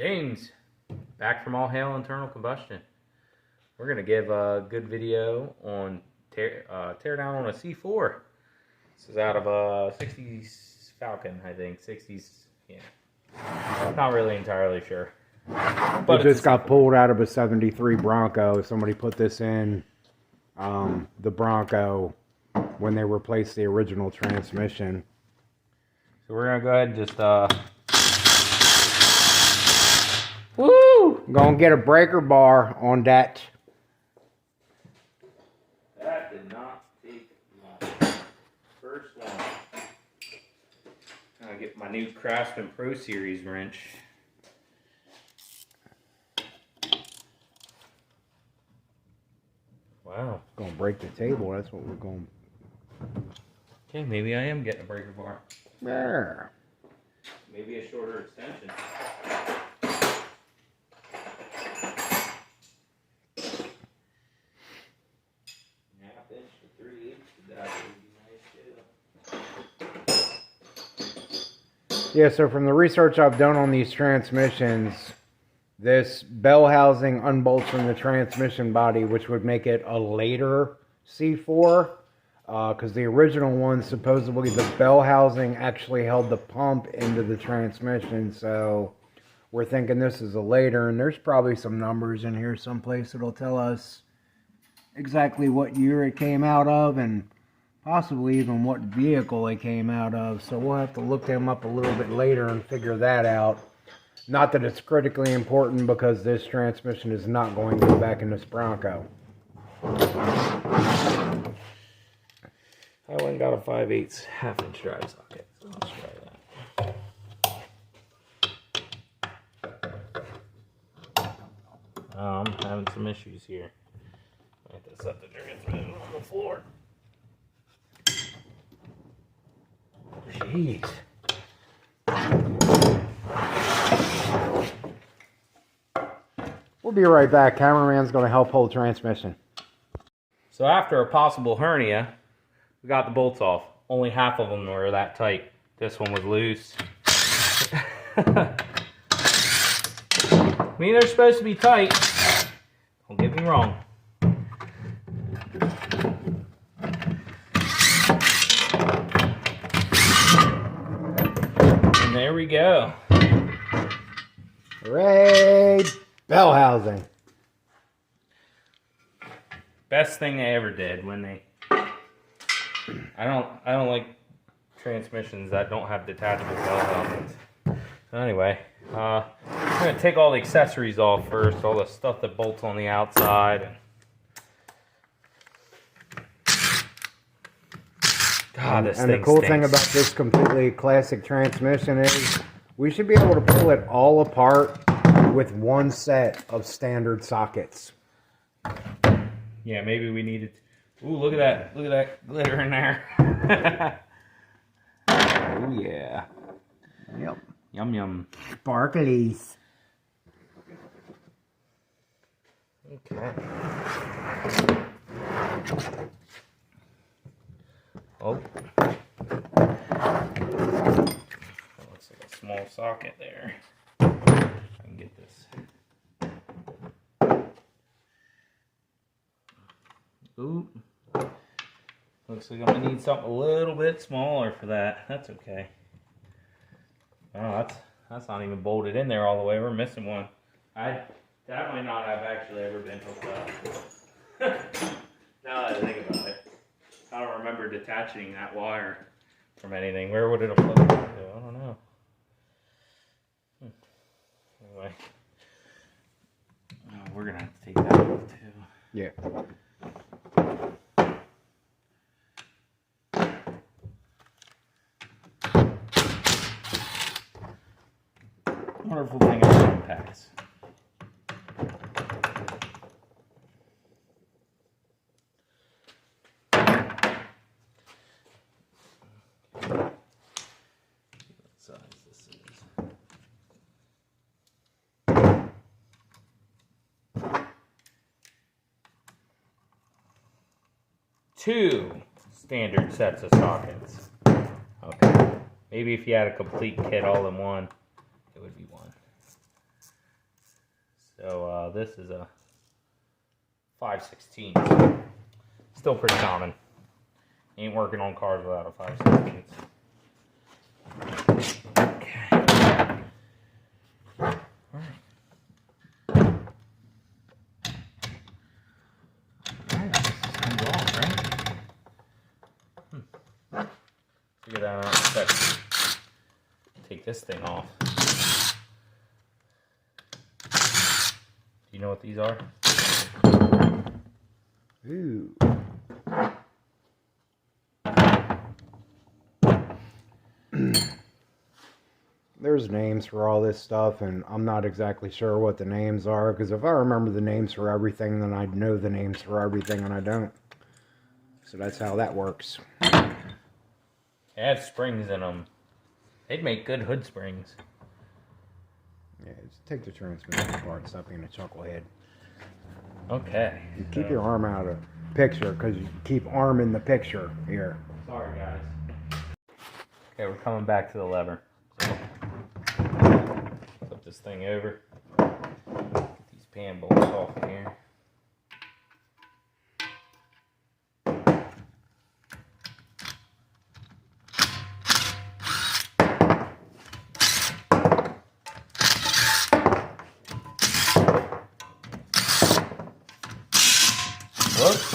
James, back from All Hail Internal Combustion. We're going to give a good video on tear down on a C4. This is out of a 60s Falcon, I think. 60s, yeah. Not really entirely sure. But it just got pulled out of a 73 Bronco. Somebody put this in the Bronco when they replaced the original transmission. So we're going to go ahead and just... Woo! Gonna get a breaker bar on that. That did not take long. First one. I'm gonna get my new Craftsman Pro Series wrench. Wow. Gonna break the table, that's what we're going. Okay, maybe I am getting a breaker bar. There. Maybe a shorter extension. Yeah, so from the research I've done on these transmissions, this bell housing unbolts from the transmission body, which would make it a later C4, because the original one, supposedly the bell housing actually held the pump into the transmission, so we're thinking this is a later, and there's probably some numbers in here someplace that'll tell us exactly what year it came out of, and possibly even what vehicle they came out of. So we'll have to look them up a little bit later and figure that out. Not that it's critically important, because this transmission is not going to go back in this Bronco. I went and got a 5/8 half-inch drive socket. So let's try that. I'm having some issues here. I have to set the transmission on the floor. Jeez. We'll be right back. Cameraman's going to help hold transmission. So after a possible hernia, we got the bolts off. Only half of them were that tight. This one was loose. I mean, they're supposed to be tight. Don't get me wrong. And there we go. Hooray! Bell housing. Best thing they ever did when they... I don't like transmissions that don't have detachable bell housings. So anyway, I'm going to take all the accessories off first, all the stuff that bolts on the outside. God, this thing And the cool stinks. thing about this completely classic transmission is we should be able to pull it all apart with one set of standard sockets. Yeah, maybe we needed... Ooh, look at that. Look at that glitter in there. Oh, yeah. Yep. Yum, yum. Sparklies. Okay. Oh. Looks like a small socket there. I can get this. Ooh. Looks like I'm gonna need something a little bit smaller for that. That's okay. Oh, that's not even bolted in there all the way. We're missing one. That might not have actually ever been hooked up. Now that I think about it, I don't remember detaching that wire from anything. Where would it have plugged into? I don't know. Anyway, we're gonna have to take that off too. Yeah. Wonderful thing about impacts. What size this is. Two standard sets of sockets. Okay. Maybe if you had a complete kit all in one, it would be one. So this is a 5/16. Still pretty common. Ain't working on cars without a 5/16. Okay. All right. Figure that out. Let's take this thing off. Do you know what these are? Ooh. There's names for all this stuff, and I'm not exactly sure what the names are, because if I remember the names for everything, then I'd know the names for everything, and I don't. So that's how that works. They have springs in them. They'd make good hood springs. Yeah, just take the transmission apart, stop being a chucklehead. Okay. You keep your arm out of the picture, because you keep arm in the picture here. Sorry, guys. Okay, we're coming back to the lever. So, flip this thing over. Get these pan bolts off of here. Whoops.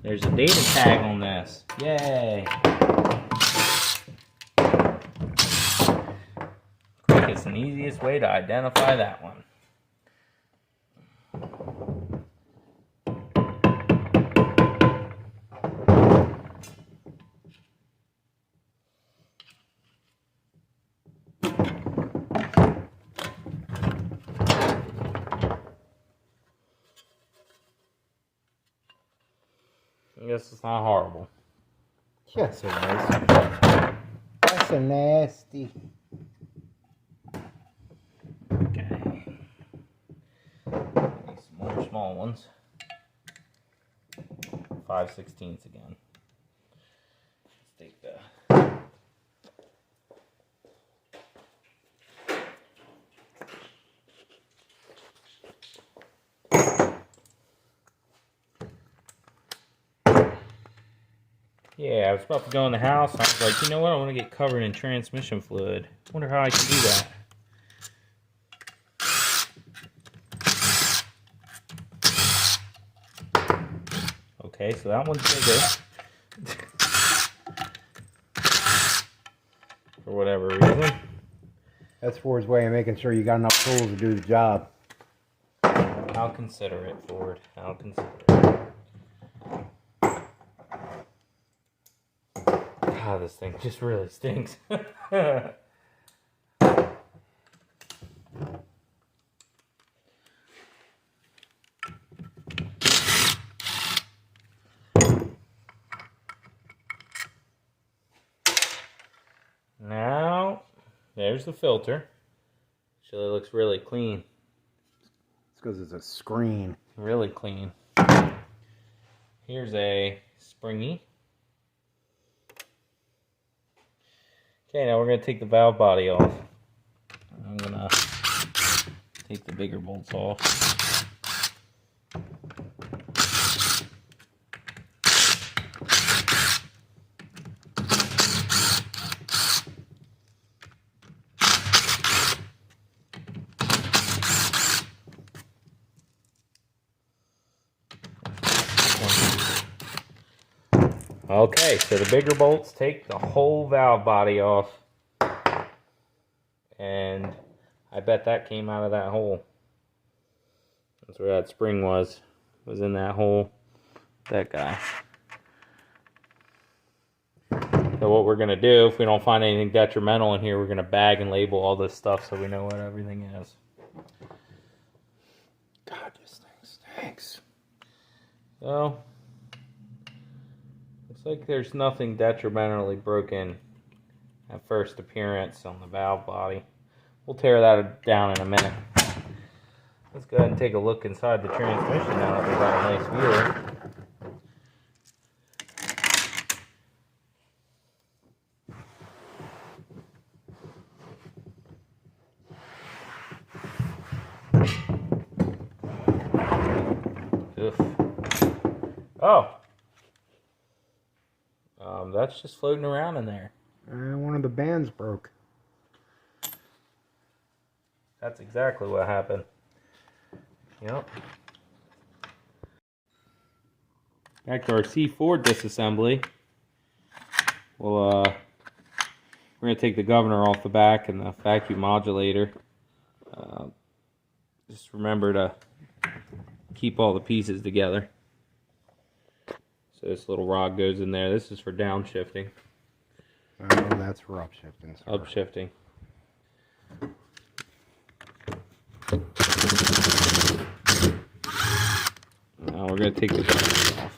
There's a data tag on this. Yay! Quickest and easiest way to identify that one. I guess it's not horrible. Yes, it is. That's so nasty. Okay. Need some more small ones. 5/16 again. Let's take the Yeah, I was about to go in the house. I was like, you know what? I want to get covered in transmission fluid. Wonder how I can do that. Okay, so that one's bigger. For whatever reason. That's Ford's way of making sure you got enough tools to do the job. I'll consider it, Ford. I'll consider it. God, this thing just really stinks. Now, there's the filter. Actually, it looks really clean. It's because it's a screen. Really clean. Here's a springy. Okay, now we're going to take the valve body off. I'm going to take the bigger bolts off. Okay, so the bigger bolts take the whole valve body off. And I bet that came out of that hole. That's where that spring was in that hole. That guy. So what we're going to do, if we don't find anything detrimental in here, we're going to bag and label all this stuff so we know what everything is. God, this thing stinks. So, looks like there's nothing detrimentally broken at first appearance on the valve body. We'll tear that down in a minute. Let's go ahead and take a look inside the transmission now that we've got a nice view. Oof. Oh. That's just floating around in there. One of the bands broke. That's exactly what happened. Yep. Back to our C4 disassembly. Well, we're going to take the governor off the back and the vacuum modulator. Just remember to keep all the pieces together. So this little rod goes in there. This is for downshifting. Oh, that's for upshifting. Upshifting. Now we're going to take the governor off.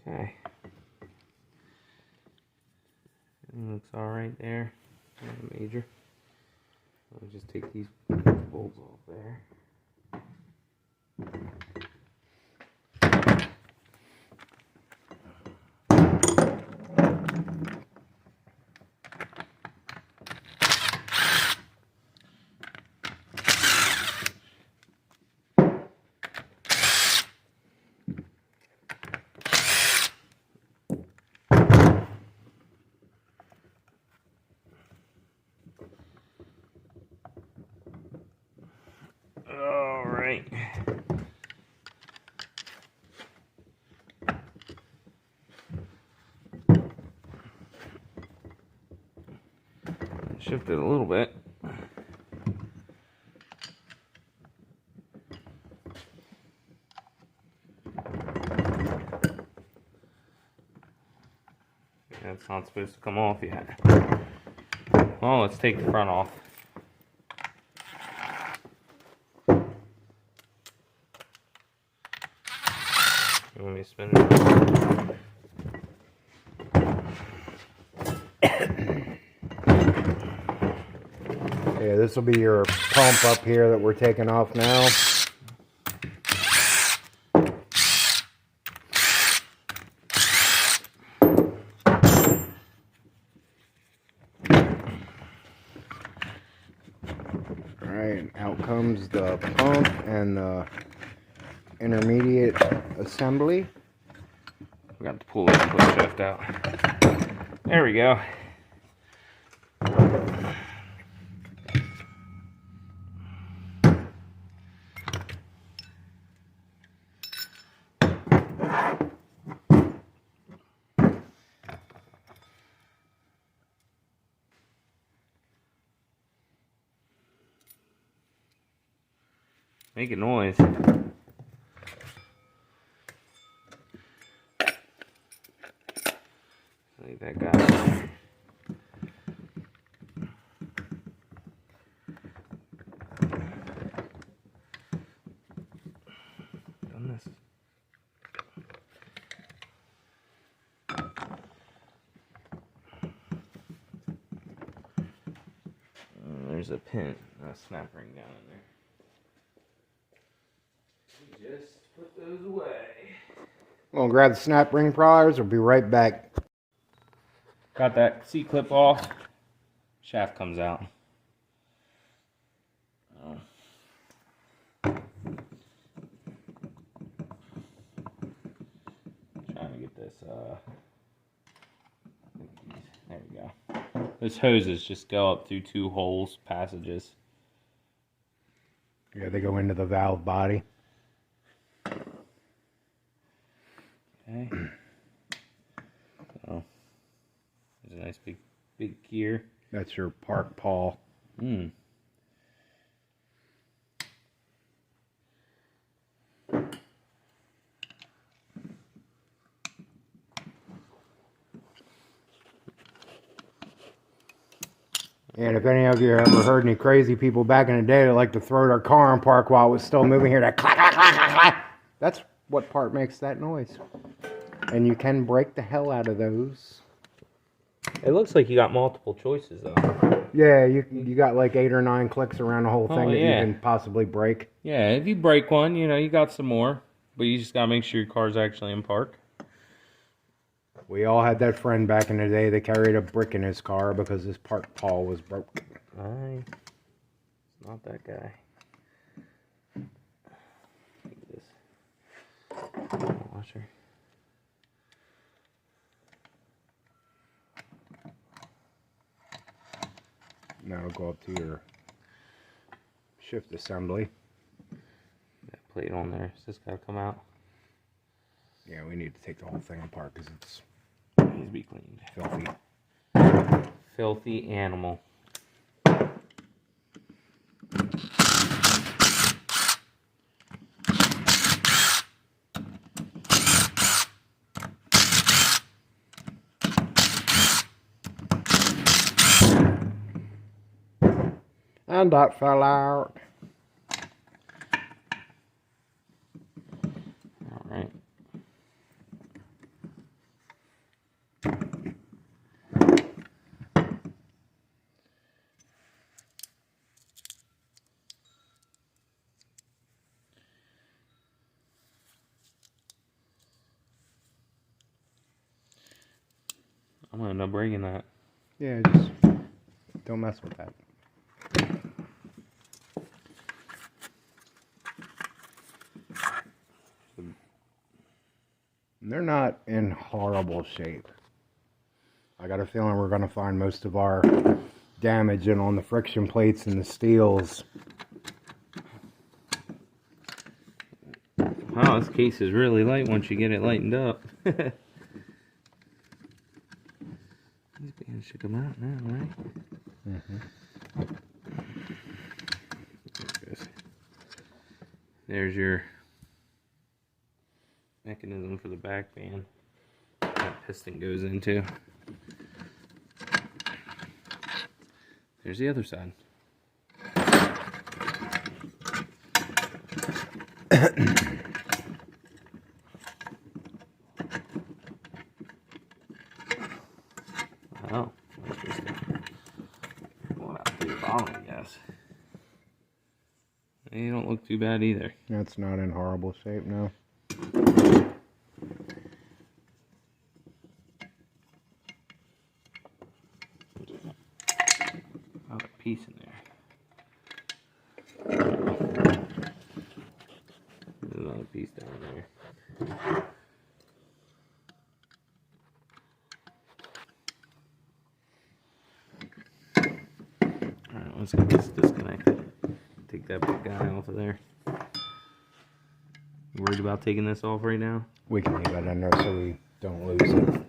Okay. It looks alright there. Nothing major. I'll just take these bolts off there. Alright. Shift it a little bit. That's not supposed to come off yet. Well, let's take the front off. You want me to spin it? Yeah, this will be your pump up here that we're taking off now. Alright, out comes the pump and the intermediate assembly. We got to pull this push shaft out. There we go. Make a noise. Leave that guy there. Done this. There's a pin, a snap ring down in there. Just put those away. We'll grab the snap ring pliers. We'll be right back. Got that C-clip off. Shaft comes out. Trying to get this, there we go. Those hoses just go up through two holes, passages. Yeah, they go into the valve body. Okay. Oh, there's a nice big gear. That's your park pawl. Hmm. And if any of you ever heard any crazy people back in the day that like to throw their car in park while it was still moving here, that clack, clack, clack, clack, clack, that's what part makes that noise. And you can break the hell out of those. It looks like you got multiple choices though. Yeah, you got like 8 or 9 clicks around the whole thing that you can possibly break. Yeah, if you break one, you know, you got some more. But you just gotta make sure your car's actually in park. We all had that friend back in the day that carried a brick in his car because his park pawl was broke. It's not that guy. Look at this. Washer. Now it'll go up to your shift assembly. That plate on there. Is this gotta come out? Yeah, we need to take the whole thing apart because it's Needs to be cleaned. filthy. Filthy animal. And that fell out. All right. I'm gonna end up breaking that. Yeah, just don't mess with that. They're not in horrible shape. I got a feeling we're going to find most of our damage in on the friction plates and the steels. Wow, this case is really light once you get it lightened up. These bands should come out now, right? Mm-hmm. There's your mechanism for the back band that piston goes into. There's the other side. Oh, that's just going out to the bottom, I guess. They don't look too bad either. That's not in horrible shape, no. Another piece in there. There's another piece down there. Alright, let's get this disconnected. Take that big guy off of there. You worried about taking this off right now? We can leave it in there so we don't lose it.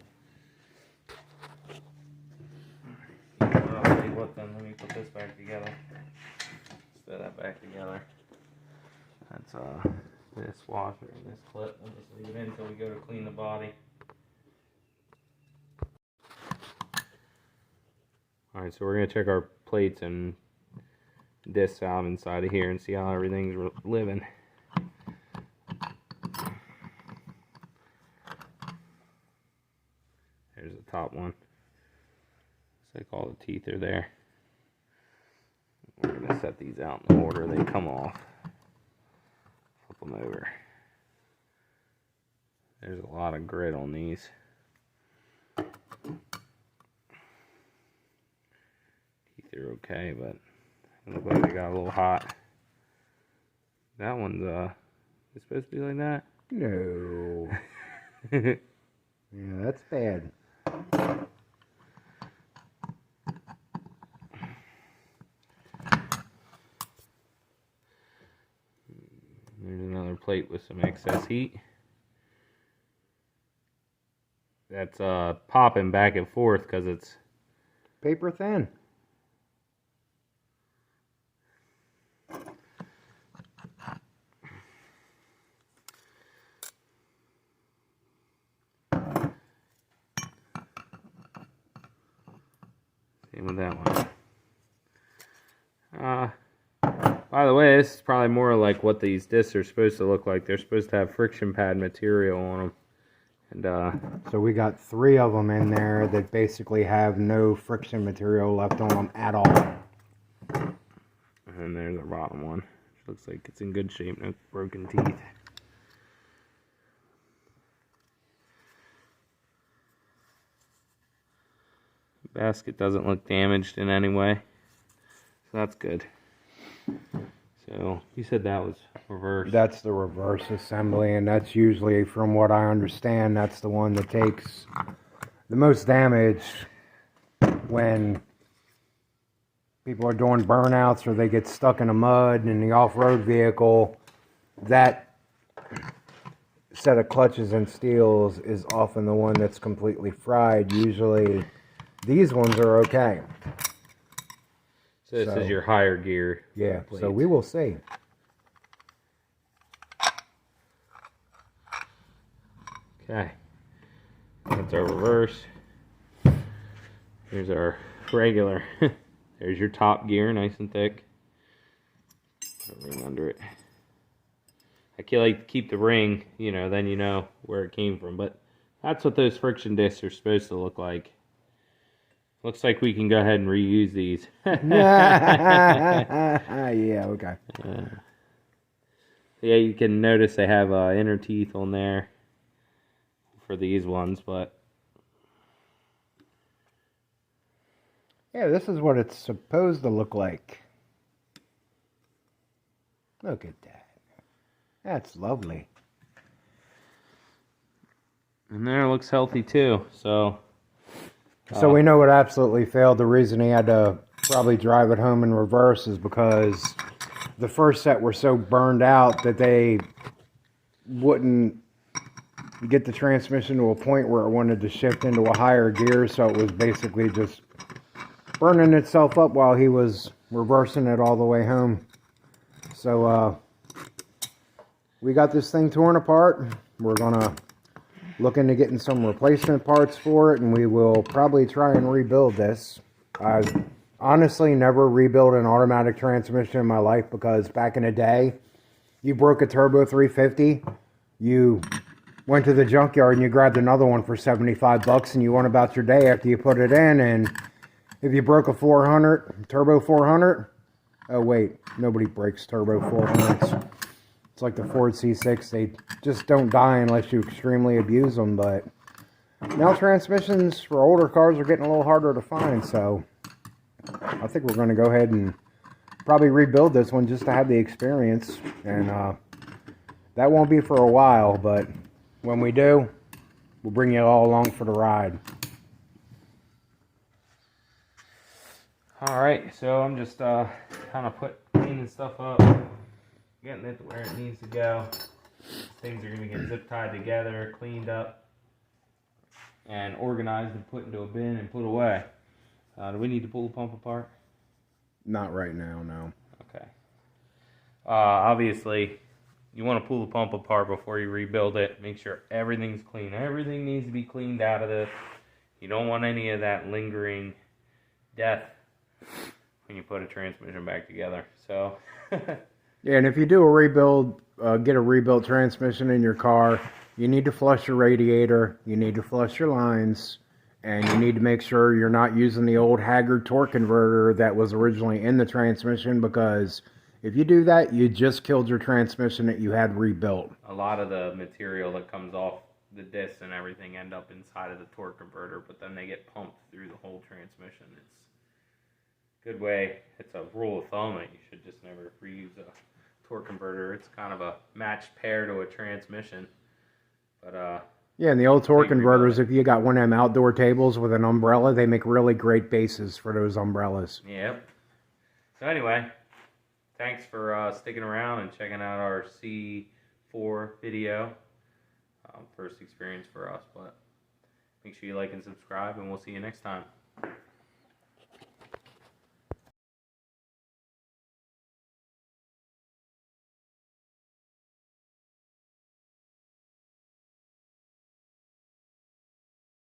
I'll tell you what then, let me put this back together. Put that back together. That's this washer and this clip. We'll just leave it in until we go to clean the body. Alright, so we're going to check our plates and discs out inside of here and see how everything's living. There's the top one. Looks like all the teeth are there. We're going to set these out in the order they come off. Flip them over. There's a lot of grit on these. Teeth are okay, but they look like they got a little hot. That one's it's supposed to be like that? No. Yeah, that's bad. There's another plate with some excess heat. That's popping back and forth because it's Paper thin. Same with that one. By the way, this is probably more like what these discs are supposed to look like. They're supposed to have friction pad material on them. And so we got 3 of them in there that basically have no friction material left on them at all. and there's the bottom one. Which looks like it's in good shape, no broken teeth. Basket doesn't look damaged in any way, so that's good. So you said that was reverse. That's the reverse assembly, and that's usually, from what I understand, that's the one that takes the most damage when people are doing burnouts or they get stuck in the mud in the off-road vehicle. That set of clutches and steels is often the one that's completely fried. Usually these ones are okay. So this is your higher gear. Yeah, plates. so we will see. Okay. That's our reverse. Here's our regular. There's your top gear, nice and thick. Put a ring under it. I like to keep the ring, then you know where it came from. But that's what those friction discs are supposed to look like. Looks like we can go ahead and reuse these. Yeah, okay. Yeah, you can notice they have inner teeth on there for these ones, but yeah, this is what it's supposed to look like. Look at that. That's lovely. and there, it looks healthy too. So we know it absolutely failed. The reason he had to probably drive it home in reverse is because the first set were so burned out that they wouldn't get the transmission to a point where it wanted to shift into a higher gear, so it was basically just burning itself up while he was reversing it all the way home. So we got this thing torn apart. We're gonna look into getting some replacement parts for it, and we will probably try and rebuild this. I've honestly never rebuilt an automatic transmission in my life, because back in the day, you broke a turbo 350, you went to the junkyard and you grabbed another one for $75 and you went about your day after you put it in. And if you broke a 400, turbo 400, oh wait, nobody breaks turbo 400s. It's like the Ford C6, they just don't die unless you extremely abuse them. But now transmissions for older cars are getting a little harder to find, so I think we're going to go ahead and probably rebuild this one just to have the experience. And that won't be for a while, but when we do, we'll bring you all along for the ride. alright, so I'm just kind of cleaning stuff up, getting it to where it needs to go. Things are going to get zip tied together, cleaned up, and organized and put into a bin and put away. Do we need to pull the pump apart? Not right now, no. Okay. Obviously, you want to pull the pump apart before you rebuild it. Make sure everything's clean. Everything needs to be cleaned out of this. You don't want any of that lingering death when you put a transmission back together. So, yeah, and if you do a rebuild, get a rebuilt transmission in your car, you need to flush your radiator, you need to flush your lines, and you need to make sure you're not using the old Haggard torque converter that was originally in the transmission, because if you do that, you just killed your transmission that you had rebuilt. a lot of the material that comes off the discs and everything end up inside of the torque converter, but then they get pumped through the whole transmission. It's a good way. It's a rule of thumb that you should just never reuse a torque converter. It's kind of a matched pair to a transmission. But yeah, and the old torque converters, if you got one of them outdoor tables with an umbrella, they make really great bases for those umbrellas. Yep. So anyway, thanks for sticking around and checking out our C4 video. First experience for us, but make sure you like and subscribe, and we'll see you next time.